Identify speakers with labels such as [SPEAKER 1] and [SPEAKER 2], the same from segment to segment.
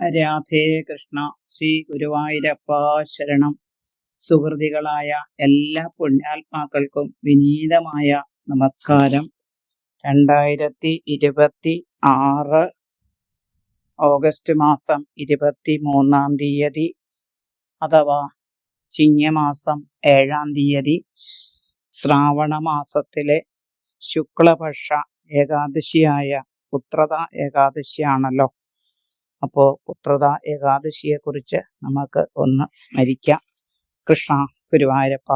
[SPEAKER 1] രാധേ കൃഷ്ണ. ശ്രീ ഗുരുവായൂരപ്പ ശരണം. സുഹൃതികളായ എല്ലാ പുണ്യാത്മാക്കൾക്കും വിനീതമായ നമസ്കാരം. 2026 ഓഗസ്റ്റ് മാസം 23-ാം തീയതി അഥവാ ചിങ്ങമാസം 7-ാം തീയതി ശ്രാവണ മാസത്തിലെ ശുക്ലപക്ഷ ഏകാദശിയായ പുത്രത ഏകാദശിയാണല്ലോ. അപ്പോ പുത്രത ഏകാദശിയെ കുറിച്ച് നമുക്ക് ഒന്ന് സ്മരിക്കാം. കൃഷ്ണ ഗുരുവായൂരപ്പ.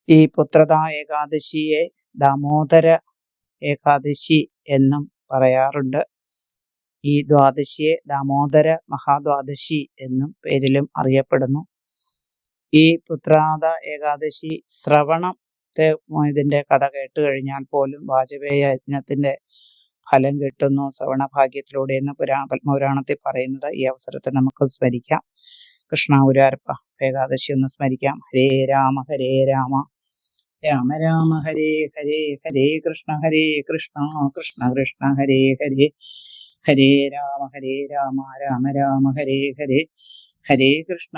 [SPEAKER 1] ഈ പുത്രത ഏകാദശിയെ ദാമോദര ഏകാദശി എന്നും പറയാറുണ്ട്. ഈ ദ്വാദശിയെ ദാമോദര മഹാദ്വാദശി എന്നും പേരിലും അറിയപ്പെടുന്നു. ഈ പുത്രത ഏകാദശി ശ്രവണത്തെ ഇതിന്റെ കഥ കേട്ട് കഴിഞ്ഞാൽ പോലും വാജപേയ യജ്ഞത്തിന്റെ ഫലം കിട്ടുന്നു ശ്രവണഭാഗ്യത്തിലൂടെ എന്ന് പത്മപുരാണത്തിൽ പറയുന്നത് ഈ അവസരത്തിൽ നമുക്ക് സ്മരിക്കാം. കൃഷ്ണ ഗുരുവായൂരപ്പ. ഏകാദശി ഒന്ന് സ്മരിക്കാം. ഹരേ രാമ രാമ രാമ ഹരേ ഹരേ, ഹരേ കൃഷ്ണ കൃഷ്ണ കൃഷ്ണ ഹരേ ഹരേ, ഹരേ രാമ രാമ രാമ ഹരേ ഹരേ, ഹരേ കൃഷ്ണ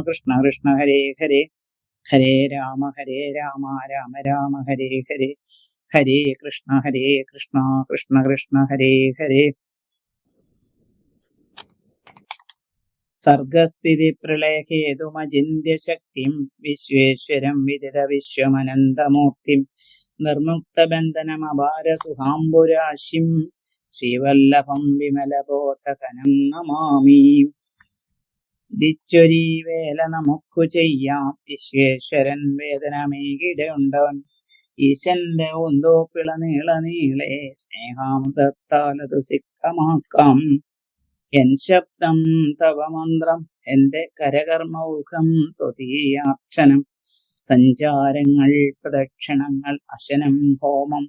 [SPEAKER 1] കൃഷ്ണ കൃഷ്ണ ഹരേ ഹരേ, ഹരേ രാമ രാമ രാമ ഹരേ ഹരേ, ഹരേ കൃഷ്ണ കൃഷ്ണ ഹരേ ഹരേ. സർഗസ്ഥിതി പ്രളയഹേതുമചിന്യ ശക്തിം വിശ്വേശ്വരം വിദിത വിശ്വമനന്തമൂർത്തിം നിർമുക്തബന്ധനമപാര സുഹാംബുരാശിം ശ്രീവല്ലഭം വിമലബോധകനം നമാമി. ദിച്ചൊരീ വേല നമുക്കു ചെയ്യാം, വിശ്വേശ്വരൻ വേദനമേകിടയുണ്ടവൻ ഈശന്റെ ഒന്തോപ്പിള നീളെ സ്നേഹാമൃതത്താലതു സിദ്ധമാക്കാം. എൻ ശബ്ദം തവ മന്ത്രം, എന്റെ കരകർമ്മൗഖം ത്വതീയാർച്ചനം, സഞ്ചാരങ്ങൾ പ്രദക്ഷിണങ്ങൾ അശനം ഹോമം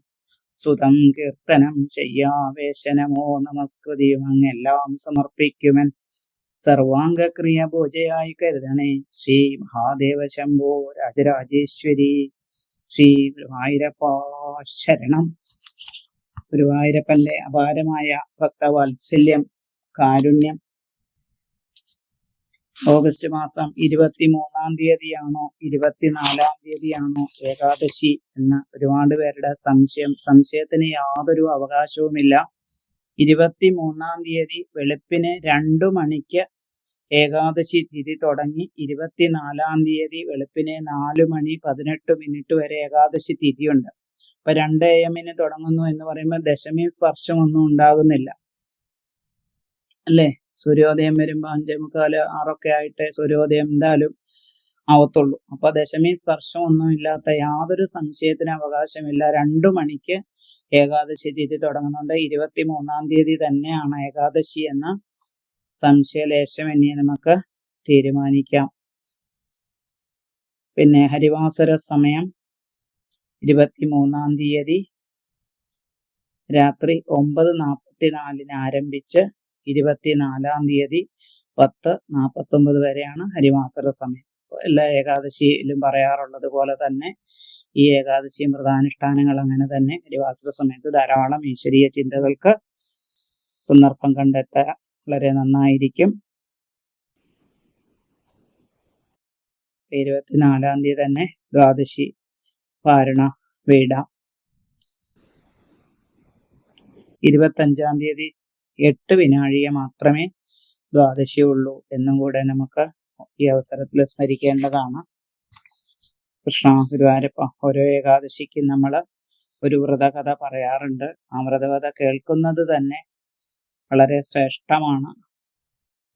[SPEAKER 1] സുതം കീർത്തനം ചെയ്യാവേശനമോ നമസ്കൃതിയും അങ്ങെല്ലാം സമർപ്പിക്കുമൻ. സർവാംഗക്രിയ പൂജയായി കരുതണേ ശ്രീ മഹാദേവ ശംഭോ രാജരാജേശ്വരി. ശ്രീ ഗുരുവായൂരപ്പ ശരണം. ഗുരുവായൂരപ്പന്റെ അപാരമായ ഭക്തവാത്സല്യം, കാരുണ്യം. ഓഗസ്റ്റ് മാസം 23-ാം തീയതിയാണോ 24-ാം തീയതിയാണോ ഏകാദശി എന്ന ഒരുപാട് പേരുടെ സംശയത്തിന് യാതൊരു അവകാശവുമില്ല. 23-ാം തീയതി വെളുപ്പിന് 2 മണിക്ക് ഏകാദശി തിഥി തുടങ്ങി 24-ാം തീയതി വെളുപ്പിന് 4:18 വരെ ഏകാദശി തിഥിയുണ്ട്. അപ്പൊ 2 AM തുടങ്ങുന്നു എന്ന് പറയുമ്പോൾ ദശമി സ്പർശമൊന്നും ഉണ്ടാകുന്നില്ല അല്ലേ. സൂര്യോദയം വരുമ്പോ 5:45, 6 ആയിട്ട് സൂര്യോദയം എന്തായാലും ആവത്തുള്ളൂ. അപ്പൊ ദശമി സ്പർശം ഒന്നും ഇല്ലാത്ത യാതൊരു സംശയത്തിന് അവകാശമില്ല. 2 മണിക്ക് ഏകാദശി തിഥി തുടങ്ങുന്നുണ്ട്. 23-ാം തീയതി തന്നെയാണ് ഏകാദശി എന്ന സംശയലേശമന്യേ നമുക്ക് തീരുമാനിക്കാം. പിന്നെ ഹരിവാസര സമയം 23-ാം തീയതി രാത്രി 9:44 ആരംഭിച്ച് 24-ാം തീയതി 10:49 വരെയാണ് ഹരിവാസര സമയം. എല്ലാ ഏകാദശിയിലും പറയാറുള്ളത് പോലെ തന്നെ ഈ ഏകാദശി വ്രതാനുഷ്ഠാനങ്ങൾ അങ്ങനെ തന്നെ ഹരിവാസര സമയത്ത് ധാരാളം ഈശ്വരീയ ചിന്തകൾക്ക് സന്ദർഭം കണ്ടെത്താൻ വളരെ നന്നായിരിക്കും. 24-ാം തീയതി തന്നെ ദ്വാദശി പാരണ വീടാം. 25-ാം തീയതി 8 വിനാഴിക മാത്രമേ ദ്വാദശി ഉള്ളൂ എന്നും കൂടെ നമുക്ക് ഈ അവസരത്തിൽ സ്മരിക്കേണ്ടതാണ്. കൃഷ്ണ ഗുരുവായൂരപ്പ. ഓരോ ഏകാദശിക്കും നമ്മൾ ഒരു വ്രതകഥ പറയാറുണ്ട്. ആ വ്രതകഥ കേൾക്കുന്നത് തന്നെ വളരെ ശ്രേഷ്ഠമാണ്.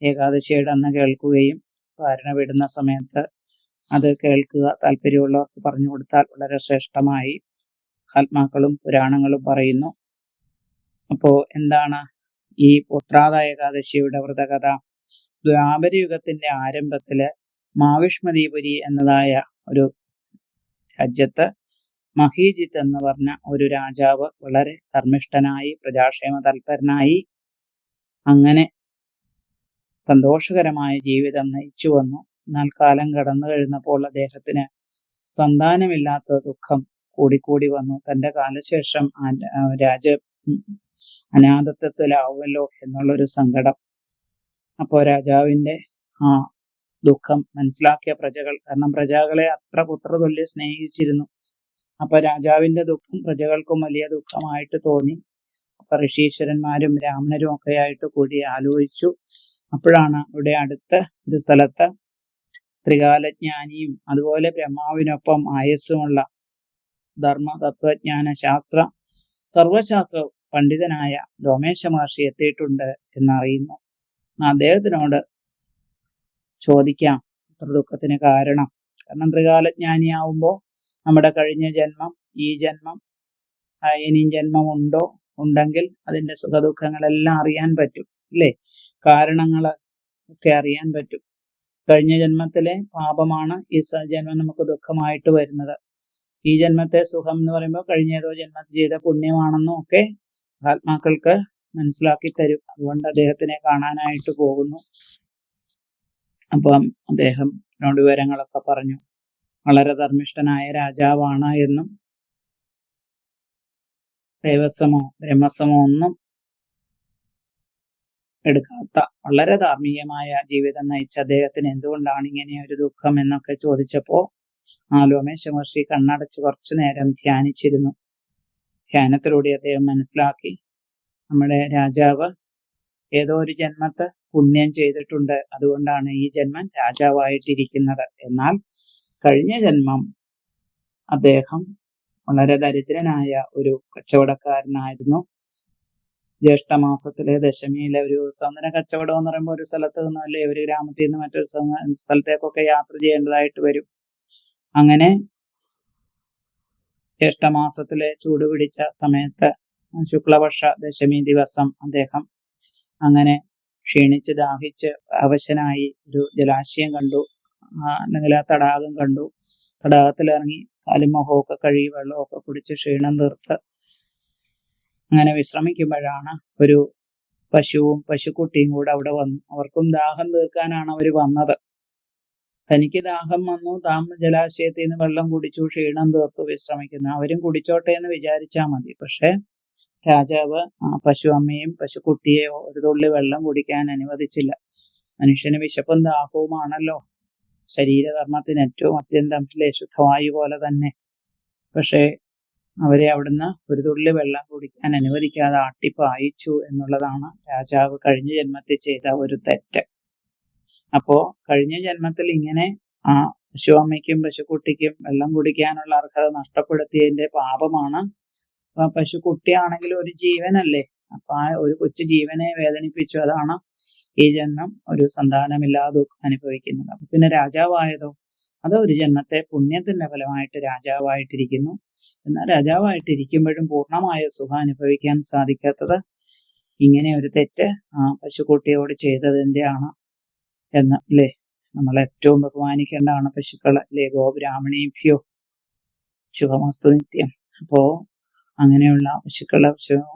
[SPEAKER 1] ഏകാദശിയുടെ അന്ന് കേൾക്കുകയും പാരണ വിടുന്ന സമയത്ത് അത് കേൾക്കുക, താല്പര്യമുള്ളവർക്ക് പറഞ്ഞു കൊടുത്താൽ വളരെ ശ്രേഷ്ഠമായി ആത്മാക്കളും പുരാണങ്ങളും പറയുന്നു. അപ്പോ എന്താണ് ഈ പുത്രാത ഏകാദശിയുടെ വ്രതകഥ? ദ്വാപരയുഗത്തിന്റെ ആരംഭത്തില് മാവിഷ്മതീപുരി എന്നതായ ഒരു രാജ്യത്ത് മഹീജിത്ത് എന്ന് പറഞ്ഞ ഒരു രാജാവ് വളരെ ധർമ്മിഷ്ഠനായി, പ്രജാക്ഷേമ തൽപരനായി, അങ്ങനെ സന്തോഷകരമായ ജീവിതം നയിച്ചു വന്നു. എന്നാൽ കാലം കടന്നു കഴിഞ്ഞപ്പോൾ അദ്ദേഹത്തിന് സന്താനമില്ലാത്ത ദുഃഖം കൂടിക്കൂടി വന്നു. തന്റെ കാലശേഷം അനാഥത്വത്തിലാവുമല്ലോ എന്നുള്ളൊരു സങ്കടം. അപ്പോൾ രാജാവിന്റെ ആ ദുഃഖം മനസ്സിലാക്കിയ പ്രജകൾ, കാരണം പ്രജകളെ അത്ര പുത്രതുല്യം സ്നേഹിച്ചിരുന്നു. അപ്പൊ രാജാവിന്റെ ദുഃഖം പ്രജകൾക്കും വലിയ ദുഃഖമായിട്ട് തോന്നി. അപ്പൊ ഋഷീശ്വരന്മാരും ബ്രാഹ്മണരും ഒക്കെ ആയിട്ട് കൂടി ആലോചിച്ചു. അപ്പോഴാണ് ഇവിടെ അടുത്ത ഒരു സ്ഥലത്ത് ത്രികാലജ്ഞാനിയും അതുപോലെ ബ്രഹ്മാവിനൊപ്പം ആയസ്സുമുള്ള ധർമ്മ തത്വജ്ഞാന ശാസ്ത്ര സർവശാസ്ത്ര പണ്ഡിതനായ ലോമേശ മഹർഷി എത്തിയിട്ടുണ്ട് എന്നറിയുന്നു. അദ്ദേഹത്തിനോട് ചോദിക്കാം പുത്രദുഃഖത്തിന് കാരണം. കാരണം ത്രികാലജ്ഞാനിയാവുമ്പോൾ നമ്മുടെ കഴിഞ്ഞ ജന്മം, ഈ ജന്മം, ഇനിയും ജന്മം ഉണ്ടോ, ഉണ്ടെങ്കിൽ അതിന്റെ സുഖദുഃഖങ്ങളെല്ലാം അറിയാൻ പറ്റും അല്ലേ? കാരണങ്ങൾ ഒക്കെ അറിയാൻ പറ്റും. കഴിഞ്ഞ ജന്മത്തിലെ പാപമാണ് ഈ ജന്മം നമുക്ക് ദുഃഖമായിട്ട് വരുന്നത്. ഈ ജന്മത്തെ സുഖം എന്ന് പറയുമ്പോൾ കഴിഞ്ഞ ഏതോ ജന്മത്തിൽ ചെയ്ത പുണ്യമാണെന്നും ഒക്കെ ആത്മാക്കൾക്ക് മനസ്സിലാക്കി തരും. അതുകൊണ്ട് അദ്ദേഹത്തിനെ കാണാനായിട്ട് പോകുന്നു. അപ്പം അദ്ദേഹം വിവരങ്ങളൊക്കെ പറഞ്ഞു. വളരെ ധർമ്മിഷ്ഠനായ രാജാവാണ് എന്നും ദേവസ്വമോ ബ്രഹ്മസ്വമോ ഒന്നും എടുക്കാത്ത വളരെ ധാർമ്മികമായ ജീവിതം നയിച്ച അദ്ദേഹത്തിന് എന്തുകൊണ്ടാണ് ഇങ്ങനെ ഒരു ദുഃഖം എന്നൊക്കെ ചോദിച്ചപ്പോ ലോമേശ മഹർഷി കണ്ണടച്ച് കുറച്ചു നേരം ധ്യാനിച്ചിരുന്നു. ധ്യാനത്തിലൂടെ അദ്ദേഹം മനസ്സിലാക്കി, നമ്മുടെ രാജാവ് ഏതോ ഒരു ജന്മത്ത് പുണ്യം ചെയ്തിട്ടുണ്ട്, അതുകൊണ്ടാണ് ഈ ജന്മം രാജാവായിട്ടിരിക്കുന്നത്. എന്നാൽ കഴിഞ്ഞ ജന്മം അദ്ദേഹം വളരെ ദരിദ്രനായ ഒരു കച്ചവടക്കാരനായിരുന്നു. ജ്യേഷ്ഠമാസത്തിലെ ദശമിയിലെ ഒരു സന്ദന കച്ചവടം എന്ന് പറയുമ്പോൾ ഒരു സ്ഥലത്ത് നിന്നല്ലേ ഒരു ഗ്രാമത്തിൽ നിന്ന് മറ്റൊരു സ്ഥലത്തേക്കൊക്കെ യാത്ര ചെയ്യേണ്ടതായിട്ട് വരും. അങ്ങനെ ജ്യേഷ്ഠമാസത്തിലെ ചൂട് പിടിച്ച സമയത്ത് ശുക്ലപക്ഷ ദശമി ദിവസം അദ്ദേഹം അങ്ങനെ ക്ഷീണിച്ച് ദാഹിച്ച് അവശനായി ഒരു ജലാശയം കണ്ടു, അല്ലെങ്കിൽ ആ തടാകം കണ്ടു. തടാകത്തിലിറങ്ങി കാലും മുഖമൊക്കെ കഴുകി വെള്ളമൊക്കെ കുടിച്ച് ക്ഷീണം തീർത്ത് അങ്ങനെ വിശ്രമിക്കുമ്പോഴാണ് ഒരു പശുവും പശുക്കുട്ടിയും കൂടെ അവിടെ വന്നു. അവർക്കും ദാഹം തീർക്കാനാണ് അവർ വന്നത്. തനിക്ക് ദാഹം വന്നു, താൻ ജലാശയത്തിൽ നിന്ന് വെള്ളം കുടിച്ചു, ക്ഷീണം തീർത്തു വിശ്രമിക്കുന്നു. അവരും കുടിച്ചോട്ടെ എന്ന് വിചാരിച്ചാൽ മതി. പക്ഷെ രാജാവ് ആ പശു അമ്മയും പശുക്കുട്ടിയെയോ ഒരു തുള്ളി വെള്ളം കുടിക്കാൻ അനുവദിച്ചില്ല. മനുഷ്യന് വിശപ്പും ദാഹവുമാണല്ലോ ശരീരധർമ്മത്തിന് ഏറ്റവും അത്യന്തം ശുദ്ധവായു പോലെ തന്നെ. പക്ഷേ അവരെ അവിടുന്ന് ഒരു തുള്ളി വെള്ളം കുടിക്കാൻ അനുവദിക്കാതെ ആട്ടിപ്പായിച്ചു എന്നുള്ളതാണ് രാജാവ് കഴിഞ്ഞ ജന്മത്തിൽ ചെയ്ത ഒരു തെറ്റ്. അപ്പോ കഴിഞ്ഞ ജന്മത്തിൽ ഇങ്ങനെ ആ പശുവമ്മയ്ക്കും പശുക്കുട്ടിക്കും വെള്ളം കുടിക്കാനുള്ള അർഹത നഷ്ടപ്പെടുത്തിയതിന്റെ പാപമാണ്. പശുക്കുട്ടിയാണെങ്കിൽ ഒരു ജീവനല്ലേ, അപ്പൊ ആ ഒരു കൊച്ചു ജീവനെ വേദനിപ്പിച്ചു. അതാണ് ഈ ജന്മം ഒരു സന്താനമില്ലാതെ ദുഃഖം അനുഭവിക്കുന്നത്. അപ്പൊ പിന്നെ രാജാവായതോ, അത് ഒരു ജന്മത്തെ പുണ്യത്തിന്റെ ഫലമായിട്ട് രാജാവായിട്ടിരിക്കുന്നു. എന്നാൽ രാജാവായിട്ടിരിക്കുമ്പോഴും പൂർണ്ണമായ സുഖം അനുഭവിക്കാൻ സാധിക്കാത്തത് ഇങ്ങനെ ഒരു തെറ്റ് ആ പശുക്കുട്ടിയോട് ചെയ്തതിൻ്റെയാണ് എന്ന് അല്ലേ? നമ്മൾ ഏറ്റവും ബഹുമാനിക്കേണ്ടതാണ് പശുക്കളെ അല്ലേ? ഗോബ്രാഹ്മണീഭ്യോ ശുഭമസ്തു നിത്യം. അപ്പോ അങ്ങനെയുള്ള പശുക്കളെ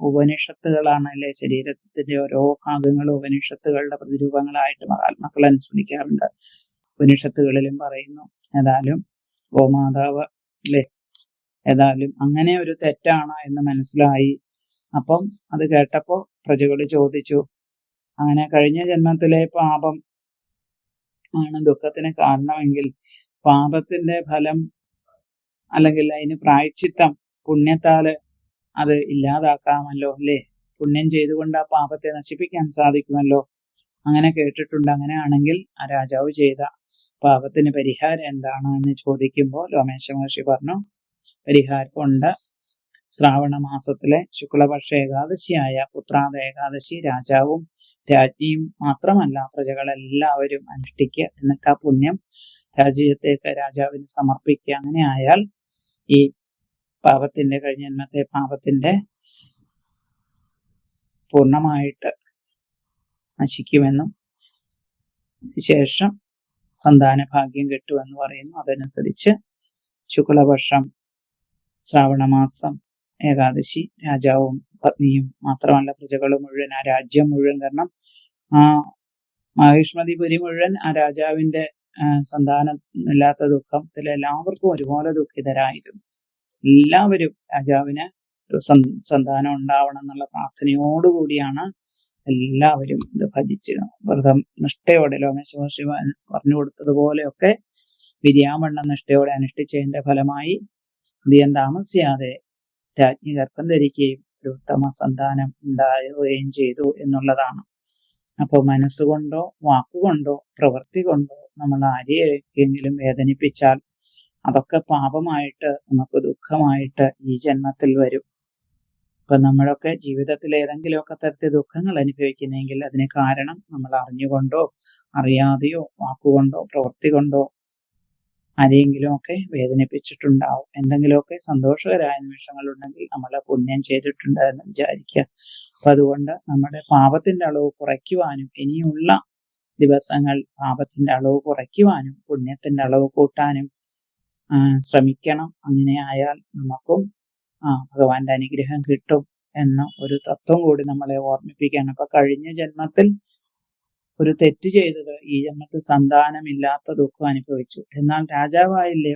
[SPEAKER 1] ഉപനിഷത്തുകളാണ് അല്ലെ? ശരീരത്തിന്റെ ഓരോ ഭാഗങ്ങളും ഉപനിഷത്തുകളുടെ പ്രതിരൂപങ്ങളായിട്ട് മഹാത്മാക്കൾ അനുസ്മരിക്കാറുണ്ട്. ഉപനിഷത്തുകളിലും പറയുന്നു. ഏതായാലും ഗോമാതാവ് അല്ലേ, ഏതായാലും അങ്ങനെ ഒരു തെറ്റാണ് എന്ന് മനസ്സിലായി. അപ്പം അത് കേട്ടപ്പോ പ്രജകൾ ചോദിച്ചു, അങ്ങനെ കഴിഞ്ഞ ജന്മത്തിലെ പാപം ആണ് ദുഃഖത്തിന് കാരണമെങ്കിൽ പാപത്തിന്റെ ഫലം അല്ലെങ്കിൽ അതിന് പ്രായശ്ചിത്തം പുണ്യത്താല് അത് ഇല്ലാതാക്കാമല്ലോ അല്ലേ? പുണ്യം ചെയ്തുകൊണ്ട് ആ പാപത്തെ നശിപ്പിക്കാൻ സാധിക്കുമല്ലോ. അങ്ങനെ കേട്ടിട്ടുണ്ട്. അങ്ങനെയാണെങ്കിൽ ആ രാജാവ് ചെയ്ത പാപത്തിന് പരിഹാരം എന്താണ് എന്ന് ചോദിക്കുമ്പോൾ ലോമേശ മഹർഷി പറഞ്ഞു, പരിഹാരമുണ്ട്. ശ്രാവണ മാസത്തിലെ ശുക്ലപക്ഷ ഏകാദശിയായ പുത്രാദ ഏകാദശി രാജാവും രാജ്ഞിയും മാത്രമല്ല പ്രജകളെല്ലാവരും അനുഷ്ഠിക്കുക. എന്നിട്ട് ആ പുണ്യം രാജ്യത്തേക്ക് രാജാവിന് സമർപ്പിക്കുക. അങ്ങനെ ആയാൽ ഈ പാപത്തിന്റെ കഴിഞ്ഞ ജന്മത്തെ പാപത്തിന്റെ പൂർണ്ണമായിട്ട് നശിക്കുമെന്നും ശേഷം സന്താന ഭാഗ്യം കിട്ടുമെന്ന് പറയുന്നു. അതനുസരിച്ച് ശുക്ലപക്ഷം ശ്രാവണമാസം ഏകാദശി രാജാവും പത്നിയും മാത്രമല്ല പ്രജകളും മുഴുവൻ, ആ രാജ്യം മുഴുവൻ, കാരണം ആ മഹിഷ്മതിപുരി മുഴുവൻ ആ രാജാവിന്റെ സന്താനം ഇല്ലാത്ത ദുഃഖത്തിൽ എല്ലാവർക്കും ഒരുപോലെ ദുഃഖിതരായിരുന്നു. എല്ലാവരും രാജാവിന് ഒരു സന്താനം ഉണ്ടാവണം എന്നുള്ള പ്രാർത്ഥനയോടുകൂടിയാണ് എല്ലാവരും ഇത് ഭജിച്ച് വ്രതം നിഷ്ഠയോടെ ലോകേശ്വര ശിവൻ പറഞ്ഞു കൊടുത്തതുപോലെയൊക്കെ വിരിയാവണ്ണം നിഷ്ഠയോടെ അനുഷ്ഠിച്ചതിന്റെ ഫലമായി അധികം താമസിയാതെ രാജ്ഞി ഗർഭം ധരിക്കുകയും ഒരു ഉത്തമ സന്താനം ഉണ്ടാവുകയും ചെയ്തു എന്നുള്ളതാണ്. അപ്പോൾ മനസ്സുകൊണ്ടോ വാക്കുകൊണ്ടോ പ്രവൃത്തി കൊണ്ടോ നമ്മൾ ആരെയെങ്കിലും വേദനിപ്പിച്ചാൽ അതൊക്കെ പാപമായിട്ട് നമുക്ക് ദുഃഖമായിട്ട് ഈ ജന്മത്തിൽ വരും. ഇപ്പൊ നമ്മളൊക്കെ ജീവിതത്തിൽ ഏതെങ്കിലുമൊക്കെ തരത്തിൽ ദുഃഖങ്ങൾ അനുഭവിക്കുന്നെങ്കിൽ അതിന് കാരണം നമ്മൾ അറിഞ്ഞുകൊണ്ടോ അറിയാതെയോ വാക്കുകൊണ്ടോ പ്രവൃത്തി കൊണ്ടോ ആരെയെങ്കിലും ഒക്കെ വേദനിപ്പിച്ചിട്ടുണ്ടാവും. എന്തെങ്കിലുമൊക്കെ സന്തോഷകരമായ നിമിഷങ്ങൾ ഉണ്ടെങ്കിൽ നമ്മളെ പുണ്യം ചെയ്തിട്ടുണ്ട് എന്ന് വിചാരിക്കുക. അപ്പൊ അതുകൊണ്ട് നമ്മുടെ പാപത്തിന്റെ അളവ് കുറയ്ക്കുവാനും ഇനിയുള്ള ദിവസങ്ങൾ പാപത്തിന്റെ അളവ് കുറയ്ക്കുവാനും പുണ്യത്തിന്റെ അളവ് കൂട്ടാനും ശ്രമിക്കണം. അങ്ങനെ ആയാൽ നമുക്കും ഭഗവാന്റെ അനുഗ്രഹം കിട്ടും എന്ന ഒരു തത്വം കൂടി നമ്മളെ ഓർമ്മിപ്പിക്കുകയാണ്. അപ്പൊ കഴിഞ്ഞ ജന്മത്തിൽ ഒരു തെറ്റ് ചെയ്തത് ഈ ജന്മത്തിൽ സന്താനമില്ലാത്ത ദുഃഖം അനുഭവിച്ചു. എന്നാൽ രാജാവായില്ലേ?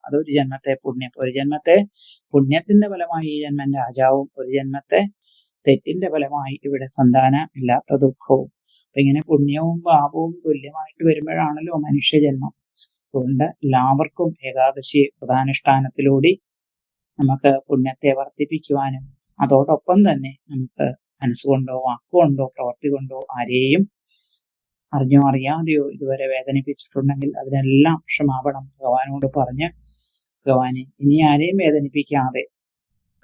[SPEAKER 1] അതൊരു ജന്മത്തെ പുണ്യം. ഒരു ജന്മത്തെ പുണ്യത്തിന്റെ ഫലമായി ഈ ജന്മം രാജാവും, ഒരു ജന്മത്തെ തെറ്റിന്റെ ഫലമായി ഇവിടെ സന്താനം ഇല്ലാത്ത ദുഃഖവും. അപ്പൊ ഇങ്ങനെ പുണ്യവും പാപവും തുല്യമായിട്ട് വരുമ്പോഴാണല്ലോ മനുഷ്യജന്മം. അതുകൊണ്ട് എല്ലാവർക്കും ഏകാദശി വ്രതാനുഷ്ഠാനത്തിലൂടെ നമുക്ക് പുണ്യത്തെ വർദ്ധിപ്പിക്കുവാനും അതോടൊപ്പം തന്നെ നമുക്ക് മനസ്സുകൊണ്ടോ വാക്കുകൊണ്ടോ പ്രവൃത്തി കൊണ്ടോ ആരെയും അറിഞ്ഞോ അറിയാതെയോ ഇതുവരെ വേദനിപ്പിച്ചിട്ടുണ്ടെങ്കിൽ അതിനെല്ലാം ക്ഷമാപണം ഭഗവാനോട് പറഞ്ഞ് ഭഗവാനെ ഇനി ആരെയും വേദനിപ്പിക്കാതെ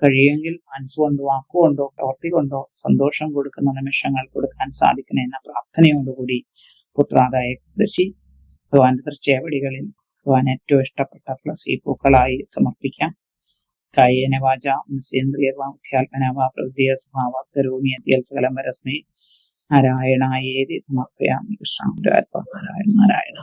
[SPEAKER 1] കഴിയുമെങ്കിൽ മനസ്സുകൊണ്ടോ വാക്കുകൊണ്ടോ പ്രവൃത്തി കൊണ്ടോ സന്തോഷം കൊടുക്കുന്ന നിമിഷങ്ങൾ കൊടുക്കാൻ സാധിക്കണം എന്ന പ്രാർത്ഥനയോടുകൂടി പുത്രാദായ ഏകാദശി ഭഗവാന്റെ തൃച്ചേവടികളിൽ ഭഗവാൻ ഏറ്റവും ഇഷ്ടപ്പെട്ടിട്ടുള്ള പൂക്കളായി സമർപ്പിക്കാം. കായേന വാച മനസേന്ദ്രിയർവാ ബുദ്ധ്യാത്മനാ വാ പ്രകൃതിയ സ്വഭാവാത് കരോമി യദ്യൽ സകലം പരസ്മൈ നാരായണായേതി സമർപ്പയാമി. കൃഷ്ണ നാരായണ നാരായണ.